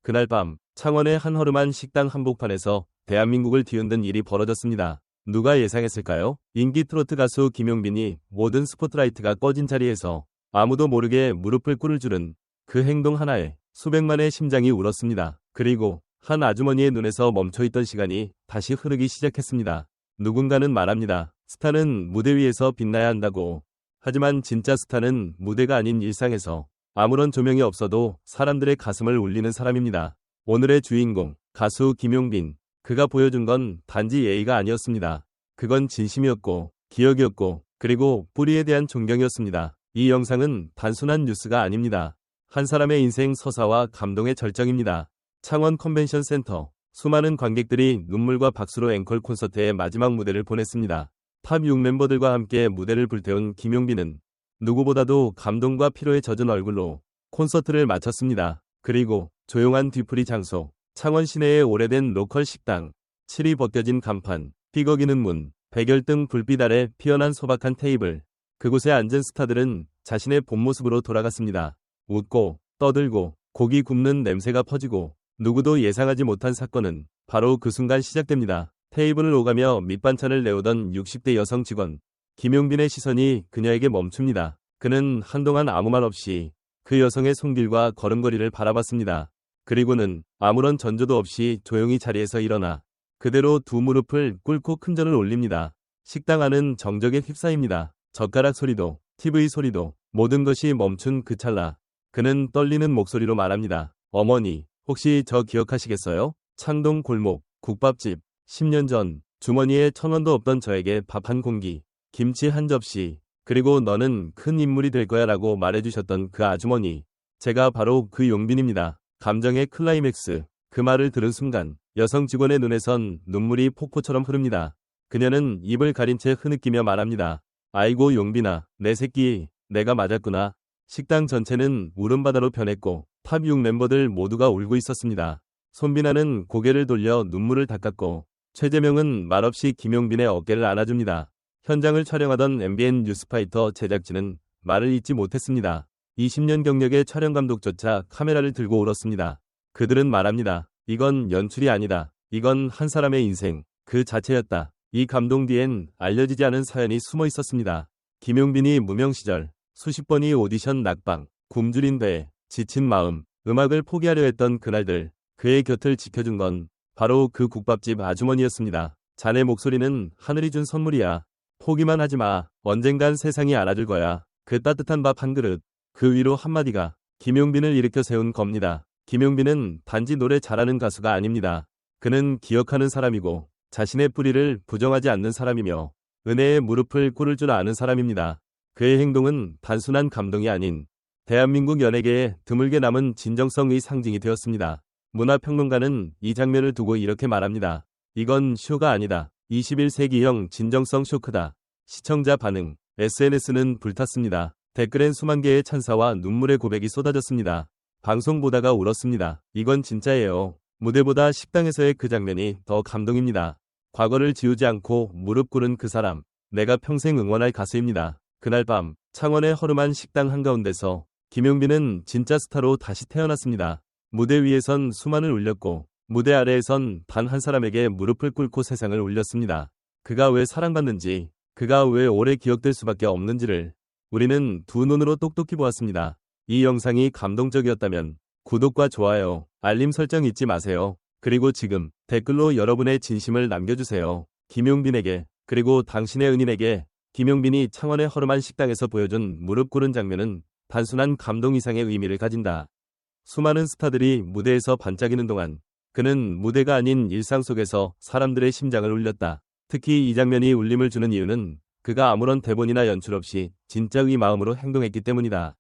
그날 밤 창원의 한 허름한 식당 한복판에서 대한민국을 뒤흔든 일이 벌어졌습니다. 누가 예상했을까요? 인기 트로트 가수 김용빈이 모든 스포트라이트가 꺼진 자리에서 아무도 모르게 무릎을 꿇을 줄은, 그 행동 하나에 수백만의 심장이 울었습니다. 그리고 한 아주머니의 눈에서 멈춰있던 시간이 다시 흐르기 시작했습니다. 누군가는 말합니다. 스타는 무대 위에서 빛나야 한다고. 하지만 진짜 스타는 무대가 아닌 일상에서 아무런 조명이 없어도 사람들의 가슴을 울리는 사람입니다. 오늘의 주인공, 가수 김용빈. 그가 보여준 건 단지 예의가 아니었습니다. 그건 진심이었고, 기억이었고, 그리고 뿌리에 대한 존경이었습니다. 이 영상은 단순한 뉴스가 아닙니다. 한 사람의 인생 서사와 감동의 절정입니다. 창원 컨벤션 센터. 수많은 관객들이 눈물과 박수로 앵콜 콘서트의 마지막 무대를 보냈습니다. 탑 6 멤버들과 함께 무대를 불태운 김용빈은 누구보다도 감동과 피로에 젖은 얼굴로 콘서트를 마쳤습니다. 그리고 조용한 뒤풀이 장소, 창원 시내의 오래된 로컬 식당, 칠이 벗겨진 간판, 삐걱이는 문, 백열등 불빛 아래 피어난 소박한 테이블. 그곳에 앉은 스타들은 자신의 본 모습으로 돌아갔습니다. 웃고, 떠들고, 고기 굽는 냄새가 퍼지고, 누구도 예상하지 못한 사건은 바로 그 순간 시작됩니다. 테이블을 오가며 밑반찬을 내오던 60대 여성 직원. 김용빈의 시선이 그녀에게 멈춥니다. 그는 한동안 아무 말 없이 그 여성의 손길과 걸음걸이를 바라봤습니다. 그리고는 아무런 전조도 없이 조용히 자리에서 일어나 그대로 두 무릎을 꿇고 큰 절을 올립니다. 식당 안은 정적에 휩싸입니다. 젓가락 소리도, TV 소리도, 모든 것이 멈춘 그 찰나. 그는 떨리는 목소리로 말합니다. 어머니, 혹시 저 기억하시겠어요? 창동 골목, 국밥집. 10년 전, 주머니에 1,000원도 없던 저에게 밥 한 공기, 김치 한 접시, 그리고 너는 큰 인물이 될 거야 라고 말해주셨던 그 아주머니. 제가 바로 그 용빈입니다. 감정의 클라이맥스. 그 말을 들은 순간 여성 직원의 눈에선 눈물이 폭포처럼 흐릅니다. 그녀는 입을 가린 채 흐느끼며 말합니다. 아이고 용빈아, 내 새끼, 내가 맞았구나. 식당 전체는 울음바다로 변했고 탑 6 멤버들 모두가 울고 있었습니다. 손빈아는 고개를 돌려 눈물을 닦았고 최재명은 말없이 김용빈의 어깨를 안아줍니다. 현장을 촬영하던 MBN 뉴스파이터 제작진은 말을 잇지 못했습니다. 20년 경력의 촬영 감독조차 카메라를 들고 울었습니다. 그들은 말합니다. 이건 연출이 아니다. 이건 한 사람의 인생 그 자체였다. 이 감동 뒤엔 알려지지 않은 사연이 숨어 있었습니다. 김용빈이 무명 시절 수십 번이 오디션 낙방, 굶주린 배, 지친 마음, 음악을 포기하려 했던 그날들, 그의 곁을 지켜준 건 바로 그 국밥집 아주머니였습니다. 자네 목소리는 하늘이 준 선물이야. 포기만 하지 마. 언젠간 세상이 알아줄 거야. 그 따뜻한 밥 한 그릇, 그 위로 한마디가 김용빈을 일으켜 세운 겁니다. 김용빈은 단지 노래 잘하는 가수가 아닙니다. 그는 기억하는 사람이고 자신의 뿌리를 부정하지 않는 사람이며 은혜의 무릎을 꿇을 줄 아는 사람입니다. 그의 행동은 단순한 감동이 아닌 대한민국 연예계에 드물게 남은 진정성의 상징이 되었습니다. 문화평론가는 이 장면을 두고 이렇게 말합니다. 이건 쇼가 아니다. 21세기형 진정성 쇼크다. 시청자 반응. SNS는 불탔습니다. 댓글엔 수만 개의 찬사와 눈물의 고백이 쏟아졌습니다. 방송 보다가 울었습니다. 이건 진짜예요. 무대보다 식당에서의 그 장면이 더 감동입니다. 과거를 지우지 않고 무릎 꿇은 그 사람. 내가 평생 응원할 가수입니다. 그날 밤 창원의 허름한 식당 한가운데서 김용빈은 진짜 스타로 다시 태어났습니다. 무대 위에선 수만을 울렸고 무대 아래에선 단 한 사람에게 무릎을 꿇고 세상을 울렸습니다. 그가 왜 사랑받는지, 그가 왜 오래 기억될 수밖에 없는지를 우리는 두 눈으로 똑똑히 보았습니다. 이 영상이 감동적이었다면 구독과 좋아요, 알림 설정 잊지 마세요. 그리고 지금 댓글로 여러분의 진심을 남겨주세요. 김용빈에게, 그리고 당신의 은인에게. 김용빈이 창원의 허름한 식당에서 보여준 무릎 꿇은 장면은 단순한 감동 이상의 의미를 가진다. 수많은 스타들이 무대에서 반짝이는 동안 그는 무대가 아닌 일상 속에서 사람들의 심장을 울렸다. 특히 이 장면이 울림을 주는 이유는 그가 아무런 대본이나 연출 없이 진짜의 마음으로 행동했기 때문이다.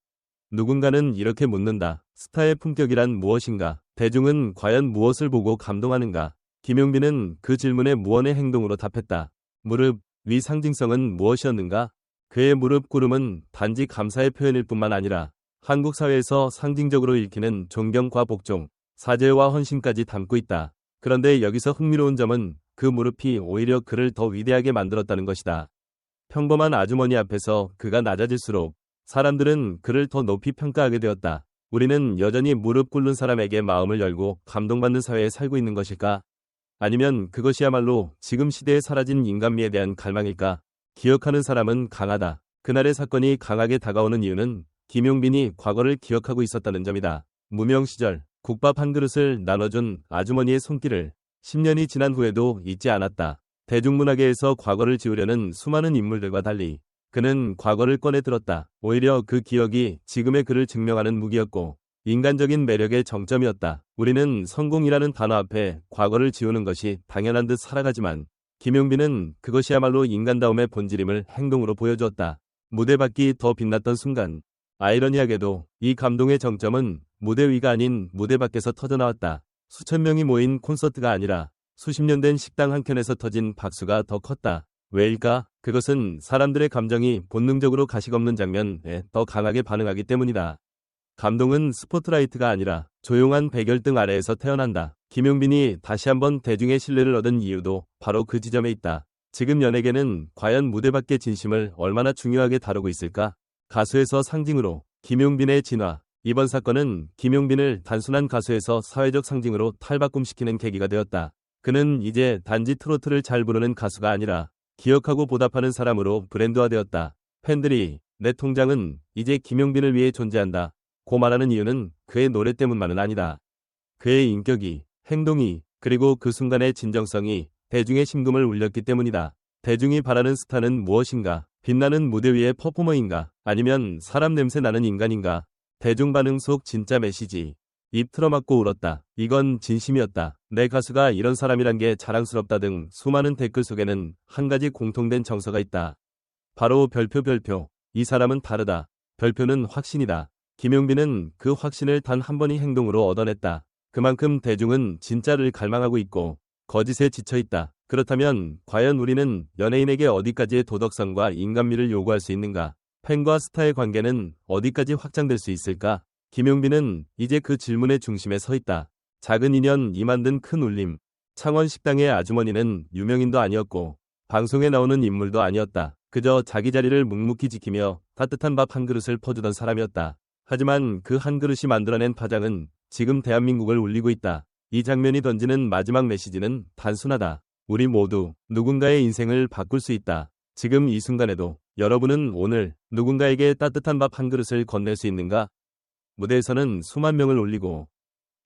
누군가는 이렇게 묻는다. 스타의 품격이란 무엇인가? 대중은 과연 무엇을 보고 감동하는가? 김용빈은 그 질문에 무언의 행동으로 답했다. 무릎 위 상징성은 무엇이었는가? 그의 무릎 꿇음은 단지 감사의 표현일 뿐만 아니라 한국 사회에서 상징적으로 읽히는 존경과 복종, 사죄와 헌신까지 담고 있다. 그런데 여기서 흥미로운 점은 그 무릎이 오히려 그를 더 위대하게 만들었다는 것이다. 평범한 아주머니 앞에서 그가 낮아질수록 사람들은 그를 더 높이 평가하게 되었다. 우리는 여전히 무릎 꿇는 사람에게 마음을 열고 감동받는 사회에 살고 있는 것일까? 아니면 그것이야말로 지금 시대에 사라진 인간미에 대한 갈망일까? 기억하는 사람은 강하다. 그날의 사건이 강하게 다가오는 이유는 김용빈이 과거를 기억하고 있었다는 점이다. 무명 시절 국밥 한 그릇을 나눠준 아주머니의 손길을 10년이 지난 후에도 잊지 않았다. 대중문화계에서 과거를 지우려는 수많은 인물들과 달리 그는 과거를 꺼내 들었다. 오히려 그 기억이 지금의 그를 증명하는 무기였고 인간적인 매력의 정점이었다. 우리는 성공이라는 단어 앞에 과거를 지우는 것이 당연한 듯 살아가지만 김용빈은 그것이야말로 인간다움의 본질임을 행동으로 보여주었다. 무대 밖이 더 빛났던 순간, 아이러니하게도 이 감동의 정점은 무대 위가 아닌 무대 밖에서 터져나왔다. 수천 명이 모인 콘서트가 아니라 수십 년 된 식당 한켠에서 터진 박수가 더 컸다. 왜일까? 그것은 사람들의 감정이 본능적으로 가식 없는 장면에 더 강하게 반응하기 때문이다. 감동은 스포트라이트가 아니라 조용한 백열등 아래에서 태어난다. 김용빈이 다시 한번 대중의 신뢰를 얻은 이유도 바로 그 지점에 있다. 지금 연예계는 과연 무대 밖의 진심을 얼마나 중요하게 다루고 있을까? 가수에서 상징으로 김용빈의 진화. 이번 사건은 김용빈을 단순한 가수에서 사회적 상징으로 탈바꿈시키는 계기가 되었다. 그는 이제 단지 트로트를 잘 부르는 가수가 아니라 기억하고 보답하는 사람으로 브랜드화되었다. 팬들이 내 통장은 이제 김용빈을 위해 존재한다 고 말하는 이유는 그의 노래 때문만은 아니다. 그의 인격이, 행동이, 그리고 그 순간의 진정성이 대중의 심금을 울렸기 때문이다. 대중이 바라는 스타는 무엇인가? 빛나는 무대 위의 퍼포머인가? 아니면 사람 냄새 나는 인간인가? 대중 반응 속 진짜 메시지. 입 틀어막고 울었다. 이건 진심이었다. 내 가수가 이런 사람이란 게 자랑스럽다 등 수많은 댓글 속에는 한 가지 공통된 정서가 있다. 바로 별표. 이 사람은 다르다. 별표는 확신이다. 김용빈은 그 확신을 단 한 번의 행동으로 얻어냈다. 그만큼 대중은 진짜를 갈망하고 있고 거짓에 지쳐있다. 그렇다면 과연 우리는 연예인에게 어디까지의 도덕성과 인간미를 요구할 수 있는가? 팬과 스타의 관계는 어디까지 확장될 수 있을까? 김용빈은 이제 그 질문의 중심에 서 있다. 작은 인연 이 만든 큰 울림. 창원 식당의 아주머니는 유명인도 아니었고 방송에 나오는 인물도 아니었다. 그저 자기 자리를 묵묵히 지키며 따뜻한 밥 한 그릇을 퍼주던 사람이었다. 하지만 그 한 그릇이 만들어낸 파장은 지금 대한민국을 울리고 있다. 이 장면이 던지는 마지막 메시지는 단순하다. 우리 모두 누군가의 인생을 바꿀 수 있다. 지금 이 순간에도 여러분은 오늘 누군가에게 따뜻한 밥 한 그릇을 건넬 수 있는가? 무대에서는 수만 명을 올리고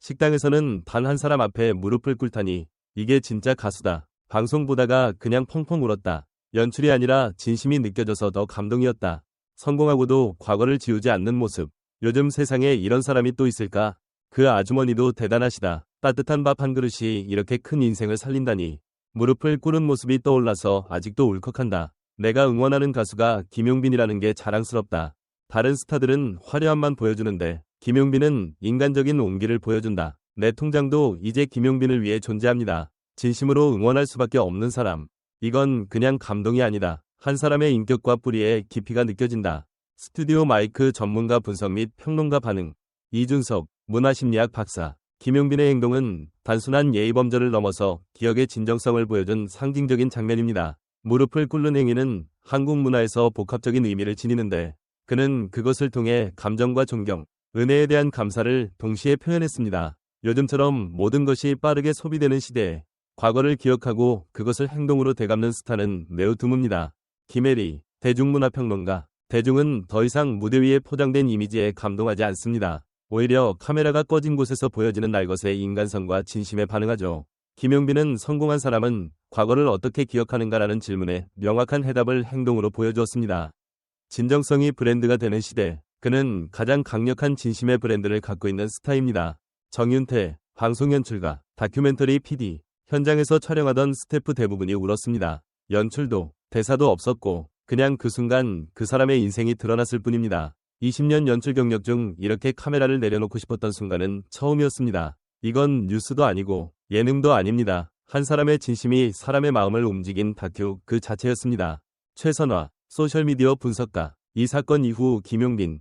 식당에서는 단 한 사람 앞에 무릎을 꿇다니 이게 진짜 가수다. 방송 보다가 그냥 펑펑 울었다. 연출이 아니라 진심이 느껴져서 더 감동이었다. 성공하고도 과거를 지우지 않는 모습. 요즘 세상에 이런 사람이 또 있을까? 그 아주머니도 대단하시다. 따뜻한 밥 한 그릇이 이렇게 큰 인생을 살린다니. 무릎을 꿇은 모습이 떠올라서 아직도 울컥한다. 내가 응원하는 가수가 김용빈이라는 게 자랑스럽다. 다른 스타들은 화려함만 보여주는데 김용빈은 인간적인 온기를 보여준다. 내 통장도 이제 김용빈을 위해 존재합니다. 진심으로 응원할 수밖에 없는 사람. 이건 그냥 감동이 아니다. 한 사람의 인격과 뿌리의 깊이가 느껴진다. 스튜디오 마이크 전문가 분석 및 평론가 반응. 이준석, 문화심리학 박사. 김용빈의 행동은 단순한 예의범절을 넘어서 기억의 진정성을 보여준 상징적인 장면입니다. 무릎을 꿇는 행위는 한국 문화에서 복합적인 의미를 지니는데 그는 그것을 통해 감정과 존경, 은혜에 대한 감사를 동시에 표현했습니다. 요즘처럼 모든 것이 빠르게 소비되는 시대에 과거를 기억하고 그것을 행동으로 되갚는 스타는 매우 드뭅니다. 김혜리, 대중문화평론가. 대중은 더 이상 무대 위에 포장된 이미지에 감동하지 않습니다. 오히려 카메라가 꺼진 곳에서 보여지는 날것의 인간성과 진심에 반응하죠. 김용빈은 성공한 사람은 과거를 어떻게 기억하는가라는 질문에 명확한 해답을 행동으로 보여주었습니다. 진정성이 브랜드가 되는 시대, 그는 가장 강력한 진심의 브랜드를 갖고 있는 스타입니다. 정윤태, 방송연출가, 다큐멘터리 PD, 현장에서 촬영하던 스태프 대부분이 울었습니다. 연출도, 대사도 없었고 그냥 그 순간 그 사람의 인생이 드러났을 뿐입니다. 20년 연출 경력 중 이렇게 카메라를 내려놓고 싶었던 순간은 처음이었습니다. 이건 뉴스도 아니고 예능도 아닙니다. 한 사람의 진심이 사람의 마음을 움직인 다큐 그 자체였습니다. 최선화, 소셜미디어 분석가. 이 사건 이후 김용빈,